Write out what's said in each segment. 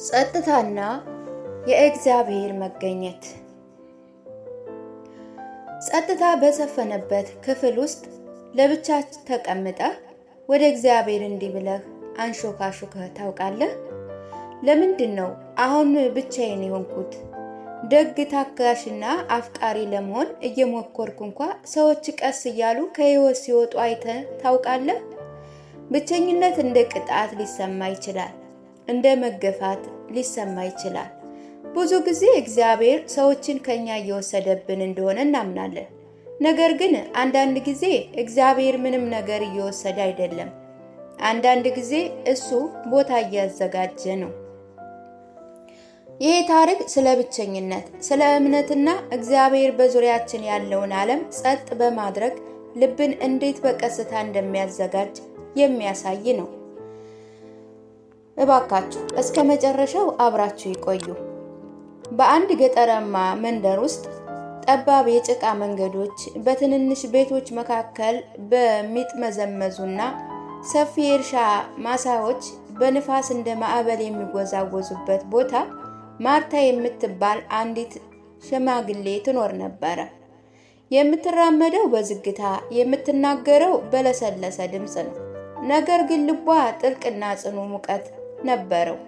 ጸጥታና የእግዚአብሔር መገኘት። ጸጥታ በሰፈነበት ክፍል ውስጥ ለብቻችሁ ተቀምጠህ ወደ እግዚአብሔር እንዲህ ብለህ አንሾካሾከህ ታውቃለህ? ለምንድነው አሁን ብቻዬን የሆንኩት? ደግ ታጋሽና አፍቃሪ ለመሆን እየሞከርኩ እንኳን ሰዎች ቀስ እያሉ ከህይወት ሲወጡ አይተህ ታውቃለህ? ብቸኝነት እንደ ቅጣት ሊሰማ ይችላል፣ እንደ መገፋት ሊሰማ ይችላል። ብዙ ጊዜ እግዚአብሔር ሰዎችን ከኛ እየወሰደብን እንደሆነ እናምናለን። ነገር ግን አንዳንድ ጊዜ እግዚአብሔር ምንም ነገር እየወሰደ አይደለም። አንዳንድ ጊዜ እሱ ቦታ እያዘጋጀ ነው። ይህ ታሪክ ስለ ብቸኝነት፣ ስለ እምነትና እግዚአብሔር በዙሪያችን ያለውን ዓለም ጸጥ በማድረግ ልብን እንዴት በቀስታ እንደሚያዘጋጅ የሚያሳይ ነው። እባካችሁ እስከ መጨረሻው አብራችሁ ይቆዩ። በአንድ ገጠራማ መንደር ውስጥ ጠባብ የጭቃ መንገዶች በትንንሽ ቤቶች መካከል በሚጥመዘመዙና ሰፊ የእርሻ ማሳዎች በንፋስ እንደ ማዕበል የሚወዛወዙበት ቦታ ማርታ የምትባል አንዲት ሽማግሌ ትኖር ነበር። የምትራመደው በዝግታ፣ የምትናገረው በለሰለሰ ድምጽ ነው። ነገር ግን ልቧ ጥልቅና ጽኑ ሙቀት ነበረው።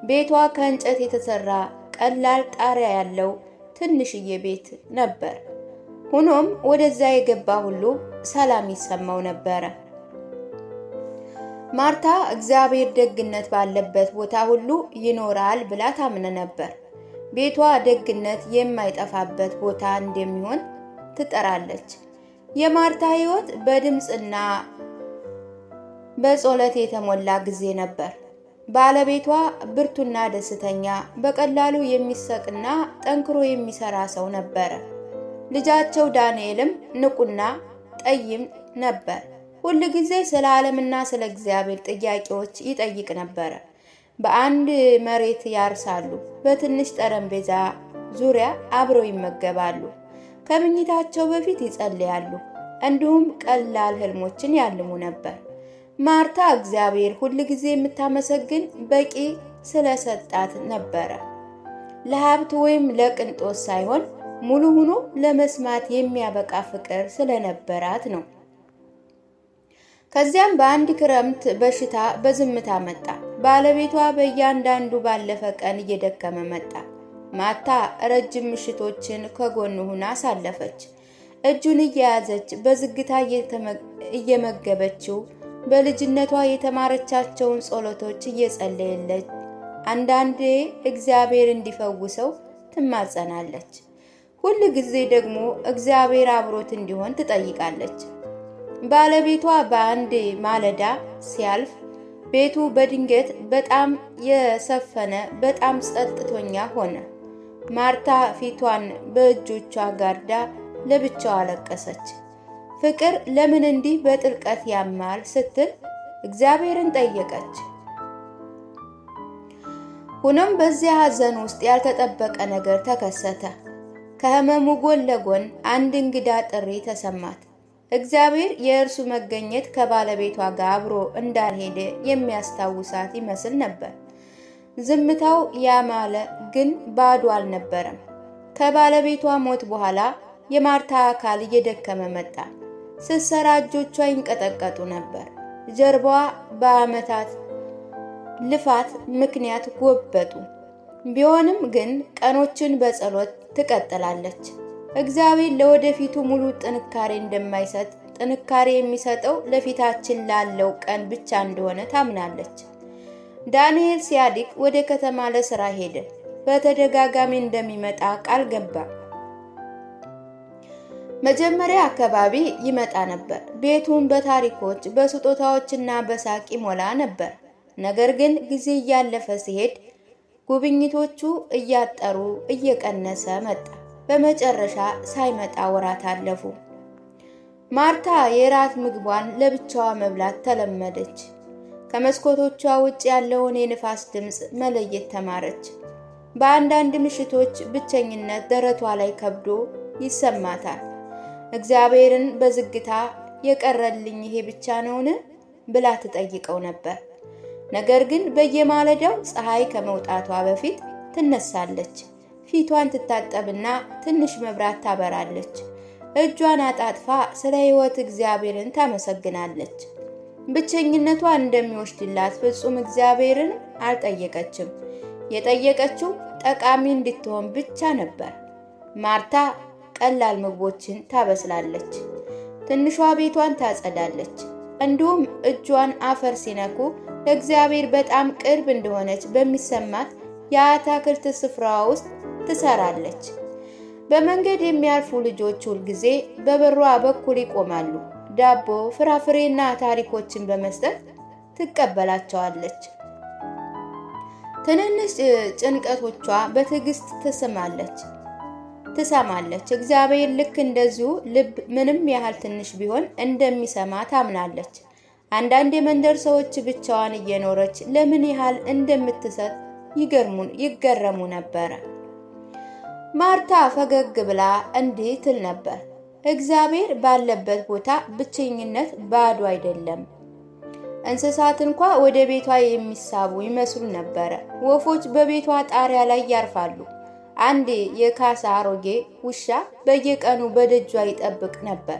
ቤቷ ከእንጨት የተሰራ ቀላል ጣሪያ ያለው ትንሽዬ ቤት ነበር። ሆኖም ወደዛ የገባ ሁሉ ሰላም ይሰማው ነበር። ማርታ እግዚአብሔር ደግነት ባለበት ቦታ ሁሉ ይኖራል ብላ ታምን ነበር። ቤቷ ደግነት የማይጠፋበት ቦታ እንደሚሆን ትጠራለች። የማርታ ሕይወት በድምጽና በጸሎት የተሞላ ጊዜ ነበር። ባለቤቷ ብርቱና ደስተኛ፣ በቀላሉ የሚሰቅና ጠንክሮ የሚሰራ ሰው ነበር። ልጃቸው ዳንኤልም ንቁና ጠይም ነበር። ሁሉ ጊዜ ስለ ዓለምና ስለ እግዚአብሔር ጥያቄዎች ይጠይቅ ነበር። በአንድ መሬት ያርሳሉ፣ በትንሽ ጠረጴዛ ዙሪያ አብረው ይመገባሉ፣ ከምኝታቸው በፊት ይጸልያሉ፣ እንዲሁም ቀላል ህልሞችን ያልሙ ነበር። ማርታ እግዚአብሔር ሁሉ ጊዜ የምታመሰግን በቂ ስለሰጣት ነበር። ለሀብት ወይም ለቅንጦት ሳይሆን ሙሉ ሆኖ ለመስማት የሚያበቃ ፍቅር ስለነበራት ነው። ከዚያም በአንድ ክረምት በሽታ በዝምታ መጣ። ባለቤቷ በእያንዳንዱ ባለፈ ቀን እየደከመ መጣ። ማርታ ረጅም ምሽቶችን ከጎኑ ሆና አሳለፈች። እጁን እየያዘች በዝግታ እየመገበችው በልጅነቷ የተማረቻቸውን ጸሎቶች እየጸለየች አንዳንዴ እግዚአብሔር እንዲፈውሰው ትማጸናለች። ሁሉ ጊዜ ደግሞ እግዚአብሔር አብሮት እንዲሆን ትጠይቃለች። ባለቤቷ በአንድ ማለዳ ሲያልፍ ቤቱ በድንገት በጣም የሰፈነ፣ በጣም ጸጥተኛ ሆነ። ማርታ ፊቷን በእጆቿ ጋርዳ ለብቻዋ አለቀሰች። ፍቅር ለምን እንዲህ በጥልቀት ያማል ስትል እግዚአብሔርን ጠየቀች። ሆኖም በዚያ ሐዘን ውስጥ ያልተጠበቀ ነገር ተከሰተ። ከህመሙ ጎን ለጎን አንድ እንግዳ ጥሪ ተሰማት። እግዚአብሔር የእርሱ መገኘት ከባለቤቷ ጋር አብሮ እንዳልሄደ የሚያስታውሳት ይመስል ነበር። ዝምታው ያማለ ግን ባዶ አልነበረም። ከባለቤቷ ሞት በኋላ የማርታ አካል እየደከመ መጣ። ስትሰራ እጆቿ ይንቀጠቀጡ ነበር። ጀርባዋ በዓመታት ልፋት ምክንያት ጎበጡ። ቢሆንም ግን ቀኖችን በጸሎት ትቀጥላለች። እግዚአብሔር ለወደፊቱ ሙሉ ጥንካሬ እንደማይሰጥ፣ ጥንካሬ የሚሰጠው ለፊታችን ላለው ቀን ብቻ እንደሆነ ታምናለች። ዳንኤል ሲያድግ ወደ ከተማ ለስራ ሄደ። በተደጋጋሚ እንደሚመጣ ቃል ገባ። መጀመሪያ አካባቢ ይመጣ ነበር። ቤቱን በታሪኮች፣ በስጦታዎችና በሳቅ ይሞላ ነበር። ነገር ግን ጊዜ እያለፈ ሲሄድ ጉብኝቶቹ እያጠሩ እየቀነሰ መጣ። በመጨረሻ ሳይመጣ ወራት አለፉ። ማርታ የራት ምግቧን ለብቻዋ መብላት ተለመደች። ከመስኮቶቿ ውጭ ያለውን የንፋስ ድምጽ መለየት ተማረች። በአንዳንድ ምሽቶች ብቸኝነት ደረቷ ላይ ከብዶ ይሰማታል። እግዚአብሔርን በዝግታ የቀረልኝ ይሄ ብቻ ነውን ብላ ትጠይቀው ነበር። ነገር ግን በየማለዳው ፀሐይ ከመውጣቷ በፊት ትነሳለች። ፊቷን ትታጠብና ትንሽ መብራት ታበራለች። እጇን አጣጥፋ ስለ ሕይወት እግዚአብሔርን ታመሰግናለች። ብቸኝነቷ እንደሚወስድላት ፍጹም እግዚአብሔርን አልጠየቀችም። የጠየቀችው ጠቃሚ እንድትሆን ብቻ ነበር። ማርታ ቀላል ምግቦችን ታበስላለች። ትንሿ ቤቷን ታጸዳለች። እንዲሁም እጇን አፈር ሲነኩ ለእግዚአብሔር በጣም ቅርብ እንደሆነች በሚሰማት የአትክልት ስፍራ ውስጥ ትሰራለች። በመንገድ የሚያልፉ ልጆች ሁልጊዜ በበሯ በኩል ይቆማሉ። ዳቦ፣ ፍራፍሬና ታሪኮችን በመስጠት ትቀበላቸዋለች። ትንንሽ ጭንቀቶቿ በትዕግስት ትሰማለች። እግዚአብሔር ልክ እንደዚሁ ልብ ምንም ያህል ትንሽ ቢሆን እንደሚሰማ ታምናለች። አንዳንድ የመንደር ሰዎች ብቻዋን እየኖረች ለምን ያህል እንደምትሰጥ ይገረሙ ነበር። ማርታ ፈገግ ብላ እንዲህ ትል ነበር፣ እግዚአብሔር ባለበት ቦታ ብቸኝነት ባዶ አይደለም። እንስሳት እንኳ ወደ ቤቷ የሚሳቡ ይመስሉ ነበር። ወፎች በቤቷ ጣሪያ ላይ ያርፋሉ። አንድ የካሳ አሮጌ ውሻ በየቀኑ በደጇ ይጠብቅ ነበር።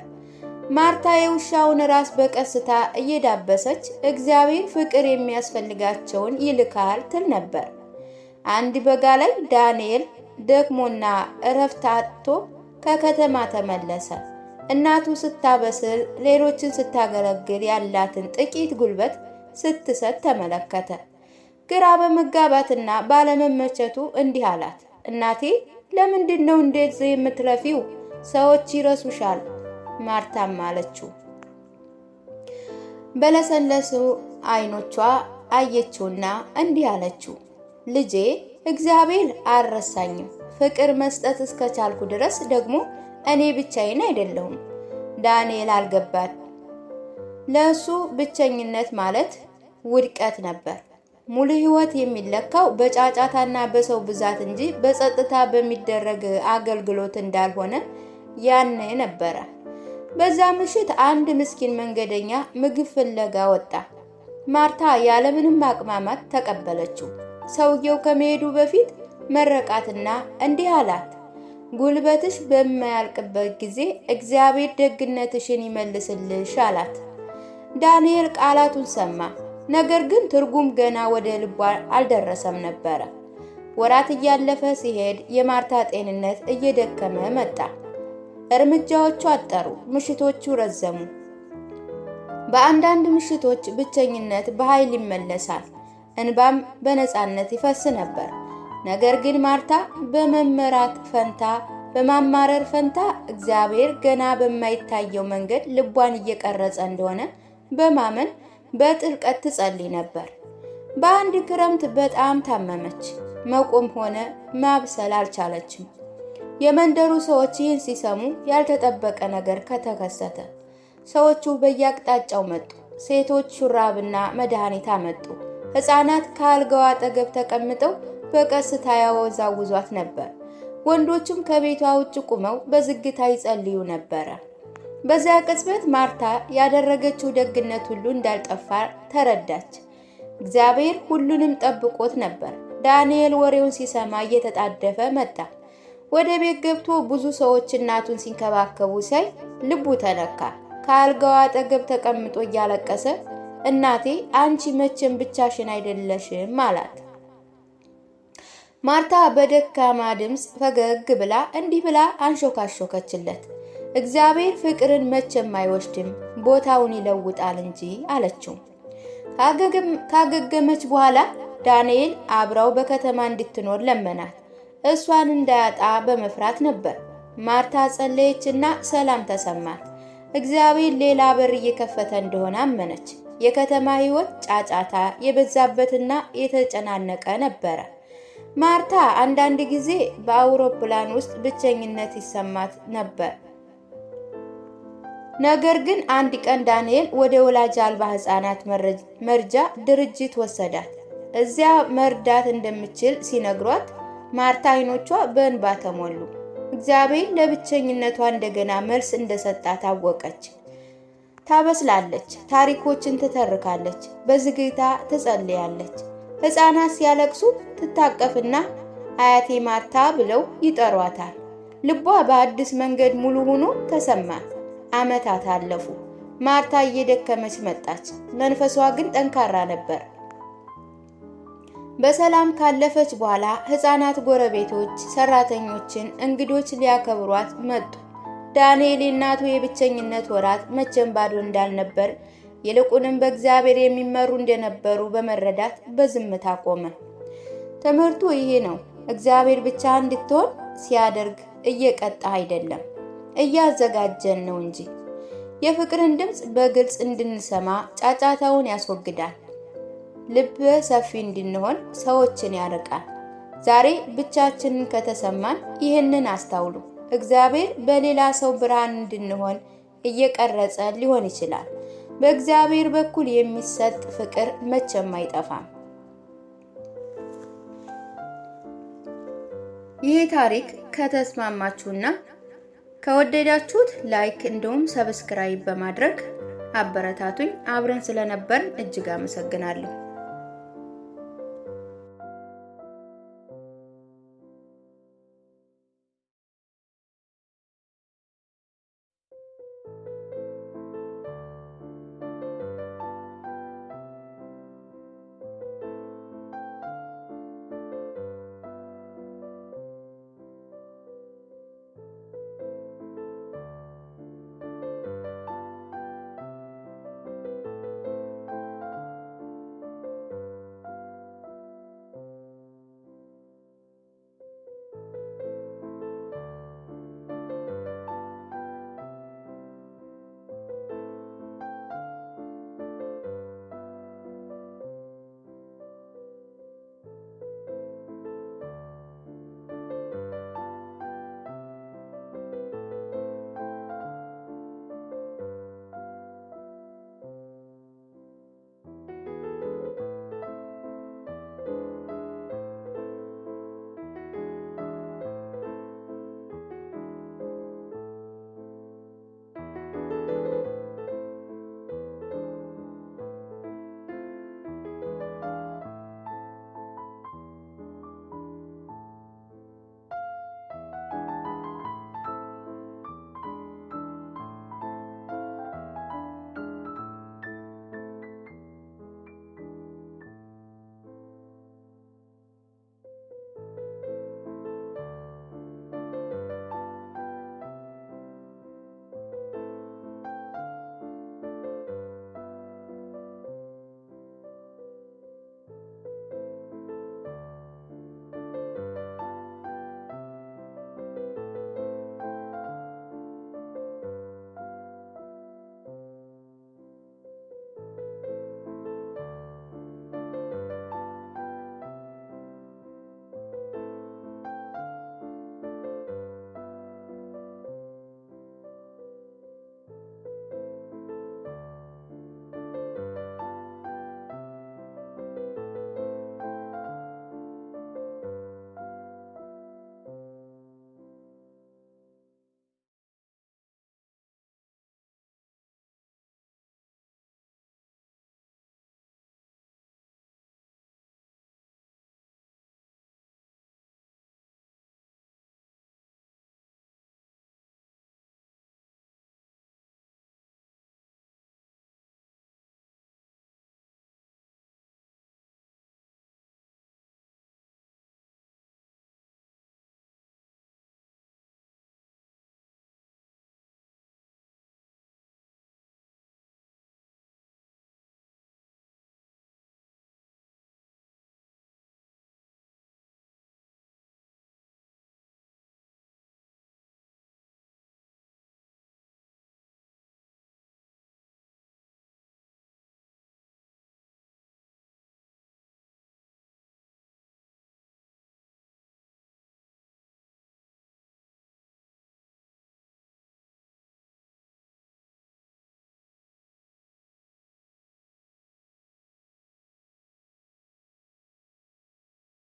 ማርታ የውሻውን ራስ በቀስታ እየዳበሰች እግዚአብሔር ፍቅር የሚያስፈልጋቸውን ይልካል ትል ነበር። አንድ በጋ ላይ ዳንኤል ደክሞና እረፍት አጥቶ ከከተማ ተመለሰ። እናቱ ስታበስል፣ ሌሎችን ስታገለግል ያላትን ጥቂት ጉልበት ስትሰጥ ተመለከተ። ግራ በመጋባትና ባለመመቸቱ እንዲህ አላት፣ እናቴ ለምንድን ነው እንደዚህ የምትለፊው? ሰዎች ይረሱሻል። ማርታም አለችው። በለሰለሱ አይኖቿ አየችውና እንዲህ አለችው፣ ልጄ እግዚአብሔር አልረሳኝም። ፍቅር መስጠት እስከቻልኩ ድረስ ደግሞ እኔ ብቻዬን አይደለሁም። ዳንኤል አልገባም። ለሱ ብቸኝነት ማለት ውድቀት ነበር። ሙሉ ሕይወት የሚለካው በጫጫታና በሰው ብዛት እንጂ በጸጥታ በሚደረግ አገልግሎት እንዳልሆነ ያኔ ነበረ። በዛ ምሽት አንድ ምስኪን መንገደኛ ምግብ ፍለጋ ወጣ። ማርታ ያለምንም ማቅማማት ተቀበለችው። ሰውየው ከመሄዱ በፊት መረቃትና እንዲህ አላት፣ ጉልበትሽ በማያልቅበት ጊዜ እግዚአብሔር ደግነትሽን ይመልስልሽ አላት። ዳንኤል ቃላቱን ሰማ። ነገር ግን ትርጉም ገና ወደ ልቧ አልደረሰም ነበር። ወራት እያለፈ ሲሄድ የማርታ ጤንነት እየደከመ መጣ። እርምጃዎቹ አጠሩ፣ ምሽቶቹ ረዘሙ። በአንዳንድ ምሽቶች ብቸኝነት በኃይል ይመለሳል፣ እንባም በነፃነት ይፈስ ነበር። ነገር ግን ማርታ በማማረር ፈንታ እግዚአብሔር ገና በማይታየው መንገድ ልቧን እየቀረጸ እንደሆነ በማመን በጥልቀት ትጸልይ ነበር። በአንድ ክረምት በጣም ታመመች። መቆም ሆነ ማብሰል አልቻለችም። የመንደሩ ሰዎች ይህን ሲሰሙ ያልተጠበቀ ነገር ከተከሰተ። ሰዎቹ በየአቅጣጫው መጡ። ሴቶች ሹራብና መድኃኒት አመጡ። ሕፃናት ከአልጋዋ አጠገብ ተቀምጠው በቀስታ ያወዛውዟት ነበር። ወንዶችም ከቤቷ ውጭ ቆመው በዝግታ ይጸልዩ ነበር። በዚያ ቅጽበት ማርታ ያደረገችው ደግነት ሁሉ እንዳልጠፋ ተረዳች። እግዚአብሔር ሁሉንም ጠብቆት ነበር። ዳንኤል ወሬውን ሲሰማ እየተጣደፈ መጣ። ወደ ቤት ገብቶ ብዙ ሰዎች እናቱን ሲንከባከቡ ሳይ ልቡ ተነካ። ከአልጋዋ አጠገብ ተቀምጦ እያለቀሰ እናቴ አንቺ መቼም ብቻሽን አይደለሽም አላት። ማርታ በደካማ ድምፅ ፈገግ ብላ እንዲህ ብላ አንሾካሾከችለት፣ እግዚአብሔር ፍቅርን መቼም አይወስድም፣ ቦታውን ይለውጣል እንጂ አለችው። ካገገመች በኋላ ዳንኤል አብራው በከተማ እንድትኖር ለመናት። እሷን እንዳያጣ በመፍራት ነበር። ማርታ ጸለየችና ሰላም ተሰማት። እግዚአብሔር ሌላ በር እየከፈተ እንደሆነ አመነች። የከተማ ሕይወት ጫጫታ የበዛበትና የተጨናነቀ ነበረ። ማርታ አንዳንድ ጊዜ በአውሮፕላን ውስጥ ብቸኝነት ይሰማት ነበር። ነገር ግን አንድ ቀን ዳንኤል ወደ ወላጅ አልባ ሕፃናት መርጃ ድርጅት ወሰዳት። እዚያ መርዳት እንደምትችል ሲነግሯት ማርታ አይኖቿ በእንባ ተሞሉ። እግዚአብሔር ለብቸኝነቷ እንደገና መልስ እንደሰጣት አወቀች። ታበስላለች፣ ታሪኮችን ትተርካለች፣ በዝግታ ትጸልያለች። ሕፃናት ሲያለቅሱ ትታቀፍና አያቴ ማርታ ብለው ይጠሯታል። ልቧ በአዲስ መንገድ ሙሉ ሆኖ ተሰማት። ዓመታት አለፉ። ማርታ እየደከመች መጣች፣ መንፈሷ ግን ጠንካራ ነበር። በሰላም ካለፈች በኋላ ሕፃናት፣ ጎረቤቶች፣ ሰራተኞችን፣ እንግዶች ሊያከብሯት መጡ። ዳንኤል እናቱ የብቸኝነት ወራት መቼም ባዶ እንዳልነበር ይልቁንም በእግዚአብሔር የሚመሩ እንደነበሩ በመረዳት በዝምታ ቆመ። ትምህርቱ ይሄ ነው። እግዚአብሔር ብቻ እንድትሆን ሲያደርግ እየቀጣ አይደለም፣ እያዘጋጀን ነው እንጂ። የፍቅርን ድምፅ በግልጽ እንድንሰማ ጫጫታውን ያስወግዳል። ልብ ሰፊ እንድንሆን ሰዎችን ያርቃል። ዛሬ ብቻችንን ከተሰማን ይህንን አስተውሉ። እግዚአብሔር በሌላ ሰው ብርሃን እንድንሆን እየቀረጸ ሊሆን ይችላል። በእግዚአብሔር በኩል የሚሰጥ ፍቅር መቼም አይጠፋም። ይሄ ታሪክ ከተስማማችሁና ከወደዳችሁት ላይክ እንዲሁም ሰብስክራይብ በማድረግ አበረታቱኝ። አብረን ስለነበር እጅግ አመሰግናለሁ።